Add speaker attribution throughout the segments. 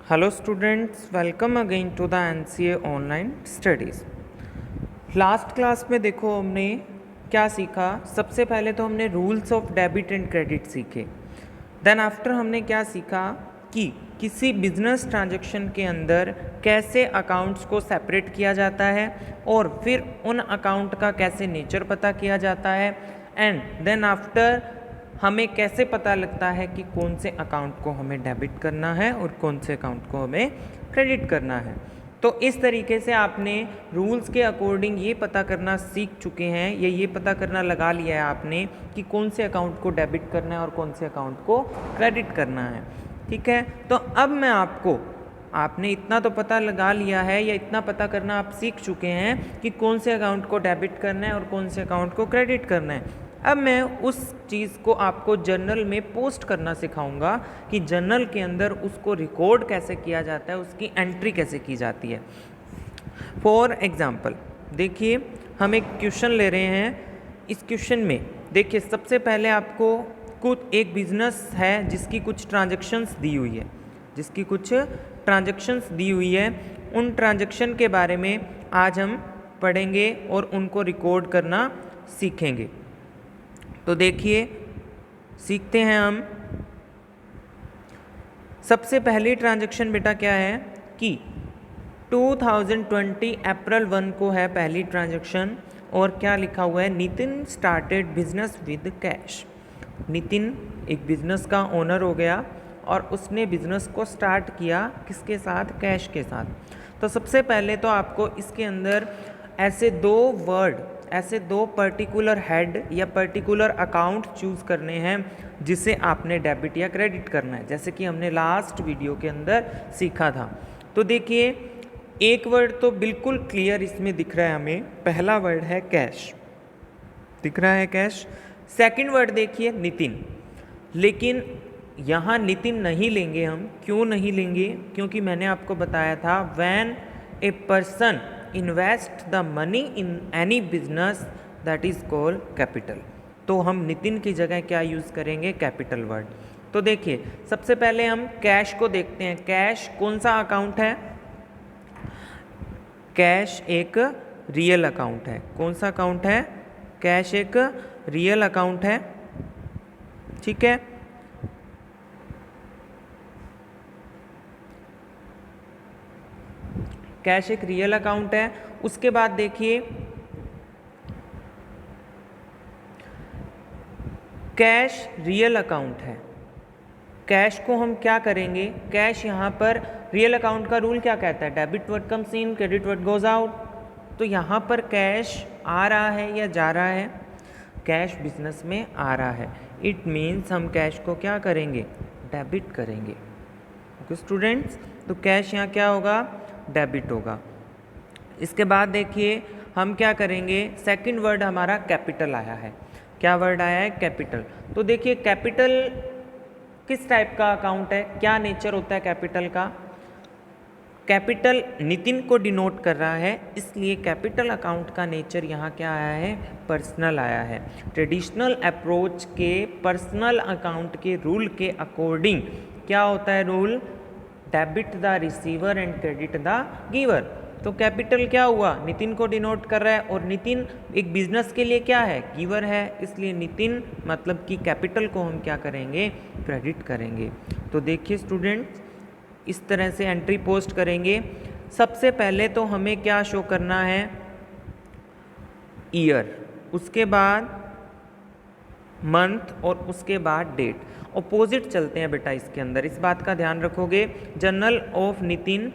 Speaker 1: Hello students, welcome again to the NCA online studies. Last class में देखो हमने क्या सीखा। सबसे पहले तो हमने rules of debit and credit सीखे। देन आफ्टर हमने क्या सीखा कि किसी बिजनेस ट्रांजैक्शन के अंदर कैसे अकाउंट्स को सेपरेट किया जाता है और फिर उन अकाउंट का कैसे नेचर पता किया जाता है। एंड देन आफ्टर हमें कैसे पता लगता है कि कौन से अकाउंट को हमें डेबिट करना है और कौन से अकाउंट को हमें क्रेडिट करना है। तो इस तरीके से आपने रूल्स के अकॉर्डिंग ये पता करना सीख चुके हैं, ये पता करना लगा लिया है आपने कि कौन से अकाउंट को डेबिट करना है और कौन से अकाउंट को क्रेडिट करना है। ठीक है, तो अब मैं आपने इतना तो पता लगा लिया है या इतना पता करना आप सीख चुके हैं कि कौन से अकाउंट को डेबिट करना है और कौन से अकाउंट को क्रेडिट करना है। अब मैं उस चीज़ को आपको जर्नल में पोस्ट करना सिखाऊंगा कि जर्नल के अंदर उसको रिकॉर्ड कैसे किया जाता है, उसकी एंट्री कैसे की जाती है। फॉर एग्जाम्पल देखिए, हम एक क्वेश्चन ले रहे हैं। इस क्वेश्चन में देखिए, सबसे पहले आपको कुछ एक बिजनेस है जिसकी कुछ ट्रांजैक्शंस दी हुई है। उन ट्रांजैक्शन के बारे में आज हम पढ़ेंगे और उनको रिकॉर्ड करना सीखेंगे। तो देखिए, सीखते हैं हम। सबसे पहली ट्रांजैक्शन बेटा क्या है कि 2020 अप्रैल 1 को है पहली ट्रांजैक्शन, और क्या लिखा हुआ है, Nitin started business with cash. Nitin एक बिजनेस का ओनर हो गया और उसने बिजनेस को स्टार्ट किया किसके साथ, कैश के साथ। तो सबसे पहले तो आपको इसके अंदर ऐसे दो पर्टिकुलर हेड या पर्टिकुलर अकाउंट चूज़ करने हैं जिसे आपने डेबिट या क्रेडिट करना है, जैसे कि हमने लास्ट वीडियो के अंदर सीखा था। तो देखिए, एक वर्ड तो बिल्कुल क्लियर इसमें दिख रहा है हमें। पहला वर्ड है कैश, दिख रहा है कैश। सेकंड वर्ड देखिए नितिन, लेकिन यहाँ नितिन नहीं लेंगे हम। क्यों नहीं लेंगे? क्योंकि मैंने आपको बताया था when a person invest the money in any business that is called capital. तो हम नितिन की जगह क्या यूज़ करेंगे, कैपिटल वर्ड। तो देखिए, सबसे पहले हम कैश को देखते हैं। कैश कौन सा अकाउंट है? कैश एक रियल अकाउंट है। कौन सा अकाउंट है? कैश एक रियल अकाउंट है। ठीक है, कैश एक रियल अकाउंट है। उसके बाद देखिए, कैश रियल अकाउंट है। कैश को हम क्या करेंगे, कैश यहाँ पर रियल अकाउंट का रूल क्या कहता है, debit word comes in, credit word goes out. तो यहाँ पर कैश आ रहा है या जा रहा है? कैश बिजनेस में आ रहा है। इट मीन्स हम कैश को क्या करेंगे, डेबिट करेंगे। ओके स्टूडेंट्स, तो कैश यहाँ क्या होगा, डेबिट होगा। इसके बाद देखिए, हम क्या करेंगे, सेकंड वर्ड हमारा कैपिटल आया है। क्या वर्ड आया है, कैपिटल। तो देखिए, कैपिटल किस टाइप का अकाउंट है, क्या नेचर होता है कैपिटल का? कैपिटल नितिन को डिनोट कर रहा है, इसलिए कैपिटल अकाउंट का नेचर यहाँ क्या आया है, पर्सनल आया है। ट्रेडिशनल अप्रोच के पर्सनल अकाउंट के रूल के अकॉर्डिंग क्या होता है rule, debit the receiver and credit the giver. तो कैपिटल क्या हुआ, नितिन को डिनोट कर रहा है, और नितिन एक बिजनेस के लिए क्या है, गिवर है। इसलिए नितिन मतलब कि कैपिटल को हम क्या करेंगे, क्रेडिट करेंगे। तो देखिए स्टूडेंट्स, इस तरह से एंट्री पोस्ट करेंगे। सबसे पहले तो हमें क्या शो करना है, ईयर, उसके बाद मंथ और उसके बाद डेट। ऑपोजिट चलते हैं बेटा इसके अंदर, इस बात का ध्यान रखोगे। जर्नल ऑफ नितिन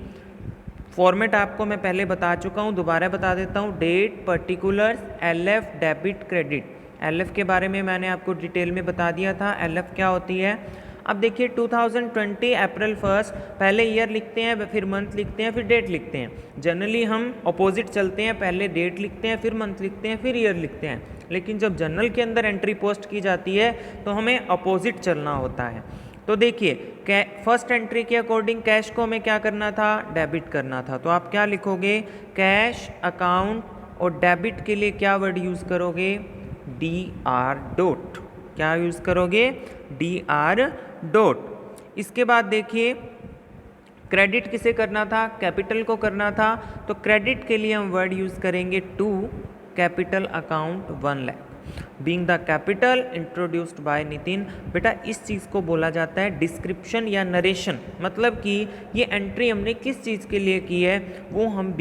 Speaker 1: फॉर्मेट आपको मैं पहले बता चुका हूँ, दोबारा बता देता हूँ। Date, particulars, LF, debit, credit. LF के बारे में मैंने आपको डिटेल में बता दिया था, एलएफ क्या होती है। अब देखिए 2020 अप्रैल 1 पहले ईयर लिखते हैं, फिर मंथ लिखते हैं, फिर डेट लिखते हैं। जनरली हम अपोजिट चलते हैं, पहले डेट लिखते हैं, फिर मंथ लिखते हैं, फिर ईयर लिखते हैं। लेकिन जब जर्नल के अंदर एंट्री पोस्ट की जाती है तो हमें अपोजिट चलना होता है। तो देखिए, फर्स्ट एंट्री के अकॉर्डिंग कैश को हमें क्या करना था, डेबिट करना था। तो आप क्या लिखोगे, कैश अकाउंट, और डेबिट के लिए क्या वर्ड यूज़ करोगे, DR डॉट। क्या यूज़ करोगे, DR डॉट। इसके बाद देखिए क्रेडिट किसे करना था, कैपिटल को करना था, तो क्रेडिट के लिए हम वर्ड यूज़ करेंगे to capital account 1 lakh being the capital introduced by Nitin. बेटा इस चीज़ को बोला जाता है डिस्क्रिप्शन या नरेशन, मतलब कि ये एंट्री हमने किस चीज़ के लिए की है वो हम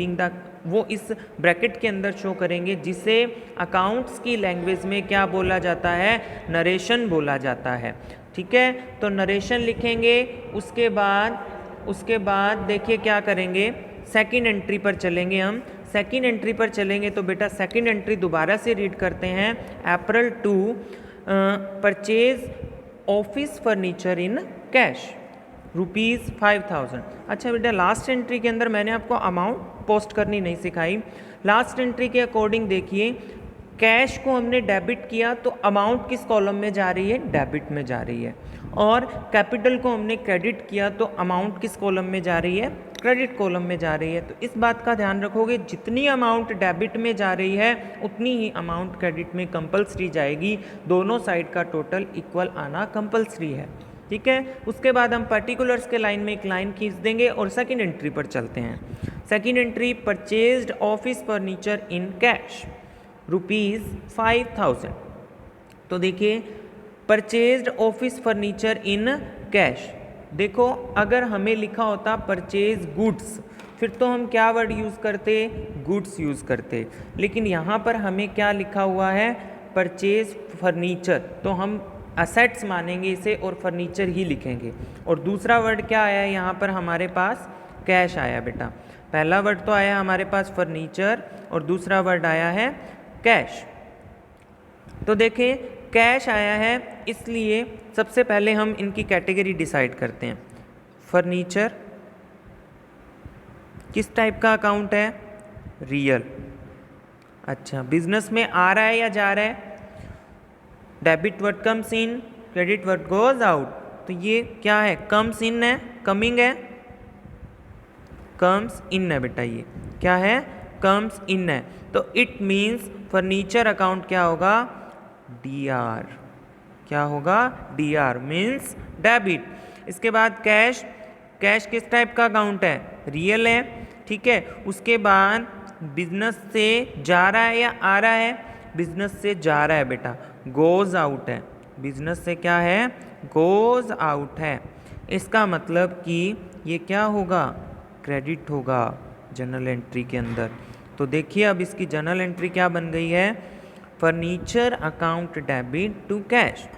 Speaker 1: वो इस ब्रैकेट के अंदर शो करेंगे, जिसे अकाउंट्स की लैंग्वेज में क्या बोला जाता है, नरेशन बोला जाता है। ठीक है, तो नरेशन लिखेंगे। उसके बाद देखिए क्या करेंगे, सेकंड एंट्री पर चलेंगे हम। सेकंड एंट्री पर चलेंगे तो बेटा सेकंड एंट्री दोबारा से रीड करते हैं। अप्रैल 2 purchase office furniture in cash ₹5000। अच्छा बेटा लास्ट एंट्री के अंदर मैंने आपको अमाउंट पोस्ट करनी नहीं सिखाई। लास्ट एंट्री के अकॉर्डिंग देखिए, कैश को हमने डेबिट किया तो अमाउंट किस कॉलम में जा रही है, डेबिट में जा रही है, और कैपिटल को हमने क्रेडिट किया तो अमाउंट किस कॉलम में जा रही है, क्रेडिट कॉलम में जा रही है। तो इस बात का ध्यान रखोगे, जितनी अमाउंट डेबिट में जा रही है उतनी ही अमाउंट क्रेडिट में कंपलसरी जाएगी। दोनों साइड का टोटल इक्वल आना कंपलसरी है। ठीक है, उसके बाद हम पर्टिकुलर्स के लाइन में एक लाइन खींच देंगे और सेकंड एंट्री पर चलते हैं। Second entry purchased office furniture in cash ₹5000। तो देखिए purchased office furniture in cash, देखो अगर हमें लिखा होता परचेज गुड्स फिर तो हम क्या वर्ड यूज़ करते, गुड्स यूज़ करते, लेकिन यहाँ पर हमें क्या लिखा हुआ है, परचेज फर्नीचर, तो हम असेट्स मानेंगे इसे और फर्नीचर ही लिखेंगे। और दूसरा वर्ड क्या आया है यहाँ पर हमारे पास, कैश आया बेटा। पहला वर्ड तो आया हमारे पास फर्नीचर और दूसरा वर्ड आया है कैश। तो देखें कैश आया है, इसलिए सबसे पहले हम इनकी कैटेगरी डिसाइड करते हैं। फर्नीचर किस टाइप का अकाउंट है, रियल। अच्छा बिजनेस में आ रहा है या जा रहा है, debit word comes in, credit word goes out, तो ये क्या है, कम्स इन है, कमिंग है, कम्स इन है बेटा, ये क्या है, कम्स इन है। तो इट मीन्स फर्नीचर अकाउंट क्या होगा, DR, क्या होगा, DR मीन्स डेबिट। इसके बाद कैश, कैश किस टाइप का अकाउंट है, रियल है। ठीक है, उसके बाद बिजनेस से जा रहा है या आ रहा है, बिजनेस से जा रहा है बेटा, गोज आउट है, बिजनेस से क्या है, गोज आउट है। इसका मतलब कि ये क्या होगा, क्रेडिट होगा जर्नल एंट्री के अंदर। तो देखिए अब इसकी जर्नल एंट्री क्या बन गई है, furniture account debit to cash.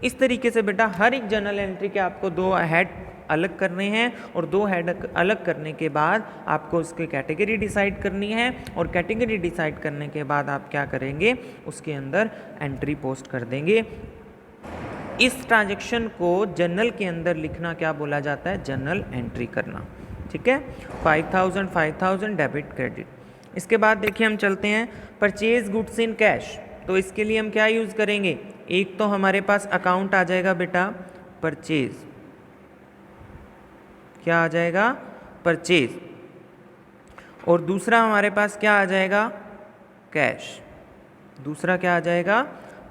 Speaker 1: इस तरीके से बेटा हर एक जर्नल एंट्री के आपको 2 हेड अलग करने हैं और 2 हेड अलग करने के बाद आपको उसकी कैटेगरी डिसाइड करनी है, और कैटेगरी डिसाइड करने के बाद आप क्या करेंगे, उसके अंदर एंट्री पोस्ट कर देंगे। इस ट्रांजैक्शन को जर्नल के अंदर लिखना क्या बोला जाता है, जर्नल एंट्री करना। ठीक है, 5000 डेबिट क्रेडिट। इसके बाद देखिए हम चलते हैं परचेज गुड्स इन कैश। तो इसके लिए हम क्या यूज़ करेंगे, एक तो हमारे पास अकाउंट आ जाएगा बेटा परचेज, क्या आ जाएगा, परचेज, और दूसरा हमारे पास क्या आ जाएगा, कैश, दूसरा क्या आ जाएगा,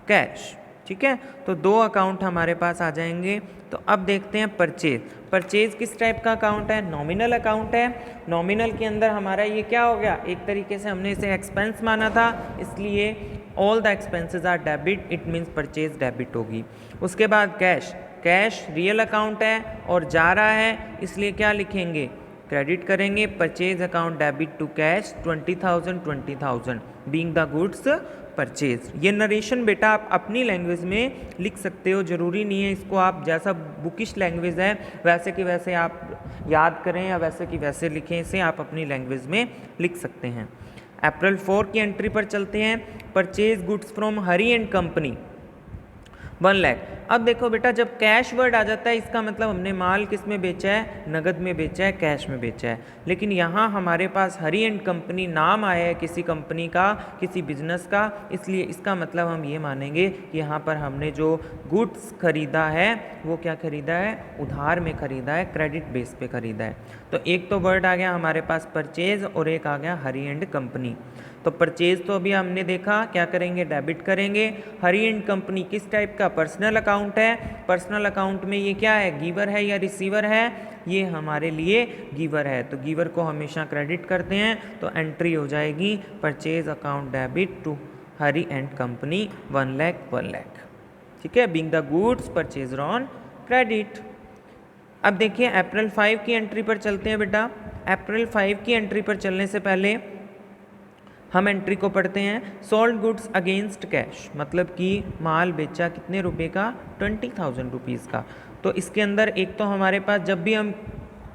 Speaker 1: कैश। ठीक है, तो 2 अकाउंट हमारे पास आ जाएंगे। तो अब देखते हैं परचेज। परचेज किस टाइप का अकाउंट है, नॉमिनल अकाउंट है। नॉमिनल के अंदर हमारा ये क्या हो गया, एक तरीके से हमने इसे एक्सपेंस माना था, इसलिए all the expenses are debit, it means purchase debit होगी। उसके बाद कैश, कैश रियल अकाउंट है और जा रहा है, इसलिए क्या लिखेंगे, क्रेडिट करेंगे, purchase account debit to cash 20,000 being the goods purchase. ये नरेशन बेटा आप अपनी लैंग्वेज में लिख सकते हो, ज़रूरी नहीं है इसको आप जैसा बुकिश लैंग्वेज है वैसे कि वैसे आप याद करें या वैसे कि वैसे लिखें, इसे आप अपनी लैंग्वेज में लिख सकते हैं। अप्रैल 4 की एंट्री पर चलते हैं। Purchase goods from Hari and company 1 lakh. अब देखो बेटा जब कैश वर्ड आ जाता है इसका मतलब हमने माल किस में बेचा है, नगद में बेचा है, कैश में बेचा है। लेकिन यहाँ हमारे पास हरी एंड कंपनी नाम आया है किसी कंपनी का, किसी बिजनेस का, इसलिए इसका मतलब हम ये मानेंगे कि यहाँ पर हमने जो गुड्स खरीदा है वो क्या खरीदा है, उधार में खरीदा है, क्रेडिट बेस पे खरीदा है। तो एक तो वर्ड आ गया हमारे पास परचेज और एक आ गया हरी एंड कंपनी। तो परचेज तो अभी हमने देखा क्या करेंगे, डेबिट करेंगे। हरी एंड कंपनी किस टाइप का, पर्सनल अकाउंट अकाउंट है, पर्सनल अकाउंट में ये क्या है, गिवर है या रिसीवर है, ये हमारे लिए गिवर है, तो गिवर को हमेशा क्रेडिट करते हैं, तो एंट्री हो जाएगी purchase account debit to Hari and company 1 lakh, ठीक है, being the goods purchase on credit. अब देखिए अप्रैल 5 की एंट्री पर चलते हैं बेटा। अप्रैल 5 की एंट्री पर चलने से पहले हम एंट्री को पढ़ते हैं। सोल्ड गुड्स अगेंस्ट कैश, मतलब कि माल बेचा कितने रुपए का, 20,000 रुपीज़ का। तो इसके अंदर एक तो हमारे पास जब भी हम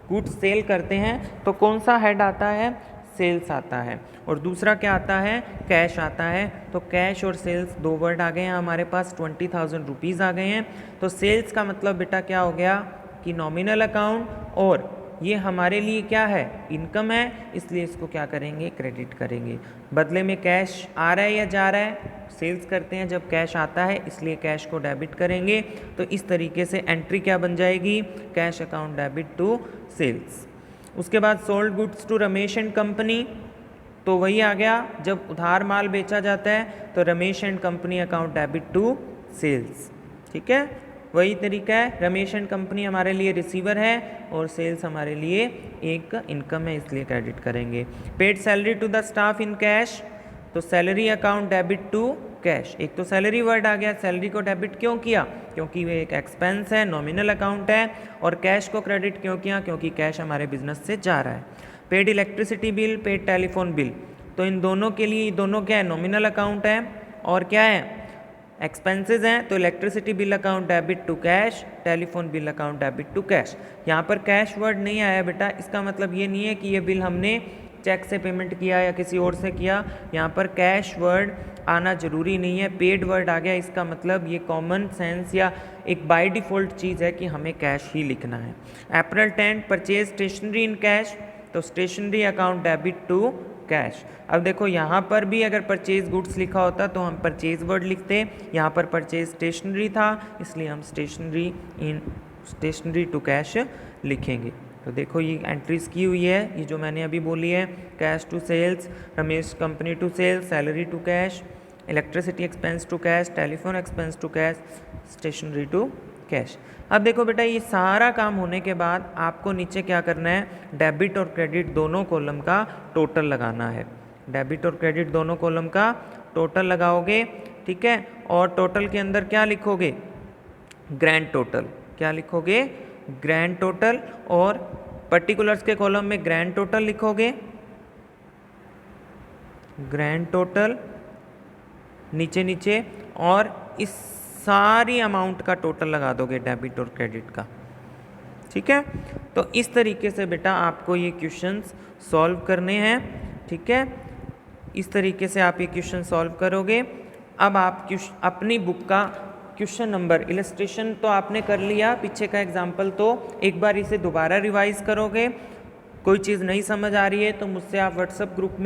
Speaker 1: गुड्स सेल करते हैं तो कौन सा हेड आता है, सेल्स आता है, और दूसरा क्या आता है, कैश आता है। तो कैश और सेल्स दो वर्ड आ गए हैं हमारे पास, 20,000 रुपीज़ आ गए हैं। तो सेल्स का मतलब बेटा क्या हो गया कि नॉमिनल अकाउंट, और ये हमारे लिए क्या है, इनकम है, इसलिए इसको क्या करेंगे, क्रेडिट करेंगे। बदले में कैश आ रहा है या जा रहा है, सेल्स करते हैं जब कैश आता है, इसलिए कैश को डेबिट करेंगे। तो इस तरीके से एंट्री क्या बन जाएगी, cash account debit to sales. उसके बाद sold goods to Ramesh and company, तो वही आ गया, जब उधार माल बेचा जाता है तो Ramesh and company account debit to sales, ठीक है, वही तरीका है। रमेश एंड कंपनी हमारे लिए रिसीवर है और सेल्स हमारे लिए एक इनकम है, इसलिए क्रेडिट करेंगे। Paid salary to the staff in cash, तो salary account debit to cash. एक तो सैलरी वर्ड आ गया, सैलरी को डेबिट क्यों किया, क्योंकि वे एक एक्सपेंस है, नॉमिनल अकाउंट है, और कैश को क्रेडिट क्यों किया, क्योंकि कैश हमारे बिजनेस से जा रहा है। Paid electricity bill, paid telephone bill, तो इन दोनों के लिए दोनों क्या है, नॉमिनल अकाउंट है और क्या है, एक्सपेंसेस हैं। तो electricity bill account debit to cash, telephone bill account debit to cash. यहाँ पर कैश वर्ड नहीं आया बेटा, इसका मतलब ये नहीं है कि ये बिल हमने चेक से पेमेंट किया या किसी और से किया, यहाँ पर कैश वर्ड आना जरूरी नहीं है। पेड वर्ड आ गया, इसका मतलब ये कॉमन सेंस या एक बाय डिफ़ॉल्ट चीज़ है कि हमें कैश ही लिखना है। April 10 purchase stationery in cash, तो stationery account debit to cash. अब देखो यहाँ पर भी अगर परचेज गुड्स लिखा होता तो हम परचेज वर्ड लिखते, यहाँ पर परचेज स्टेशनरी था, इसलिए हम स्टेशनरी टू कैश लिखेंगे। तो देखो ये एंट्रीज की हुई है, ये जो मैंने अभी बोली है, cash to sales, Ramesh company to sales, salary to cash, electricity expense to cash, telephone expense to cash, stationery to cash. अब देखो बेटा ये सारा काम होने के बाद आपको नीचे क्या करना है, डेबिट और क्रेडिट दोनों कॉलम का टोटल लगाना है। डेबिट और क्रेडिट दोनों कॉलम का टोटल लगाओगे, ठीक है, और टोटल के अंदर क्या लिखोगे, ग्रैंड टोटल। क्या लिखोगे, ग्रैंड टोटल, और पर्टिकुलर्स के कॉलम में ग्रैंड टोटल लिखोगे, ग्रैंड टोटल नीचे नीचे, और इस सारी अमाउंट का टोटल लगा दोगे डेबिट और क्रेडिट का, ठीक है। तो इस तरीके से बेटा आपको ये क्वेश्चंस सॉल्व करने हैं, ठीक है, इस तरीके से आप ये क्वेश्चन सॉल्व करोगे। अब आप अपनी बुक का क्वेश्चन नंबर, इलस्ट्रेशन तो आपने कर लिया, पीछे का एग्जाम्पल तो एक बार इसे दोबारा रिवाइज करोगे। कोई चीज़ नहीं समझ आ रही है तो मुझसे आप व्हाट्सएप ग्रुप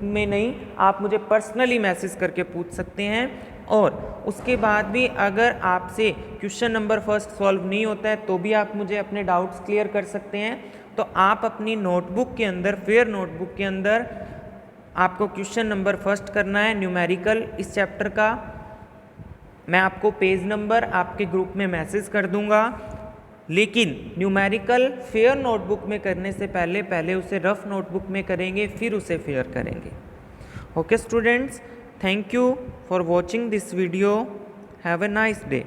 Speaker 1: में नहीं, आप मुझे पर्सनली मैसेज करके पूछ सकते हैं। और उसके बाद भी अगर आपसे क्वेश्चन नंबर फर्स्ट सॉल्व नहीं होता है तो भी आप मुझे अपने डाउट्स क्लियर कर सकते हैं। तो आप अपनी नोटबुक के अंदर, फेयर नोटबुक के अंदर आपको क्वेश्चन नंबर फर्स्ट करना है, न्यूमेरिकल इस चैप्टर का। मैं आपको पेज नंबर आपके ग्रुप में मैसेज कर दूंगा, लेकिन न्यूमेरिकल फेयर नोटबुक में करने से पहले उसे रफ नोटबुक में करेंगे, फिर उसे फेयर करेंगे। Okay students, thank you for watching this video. Have a nice day.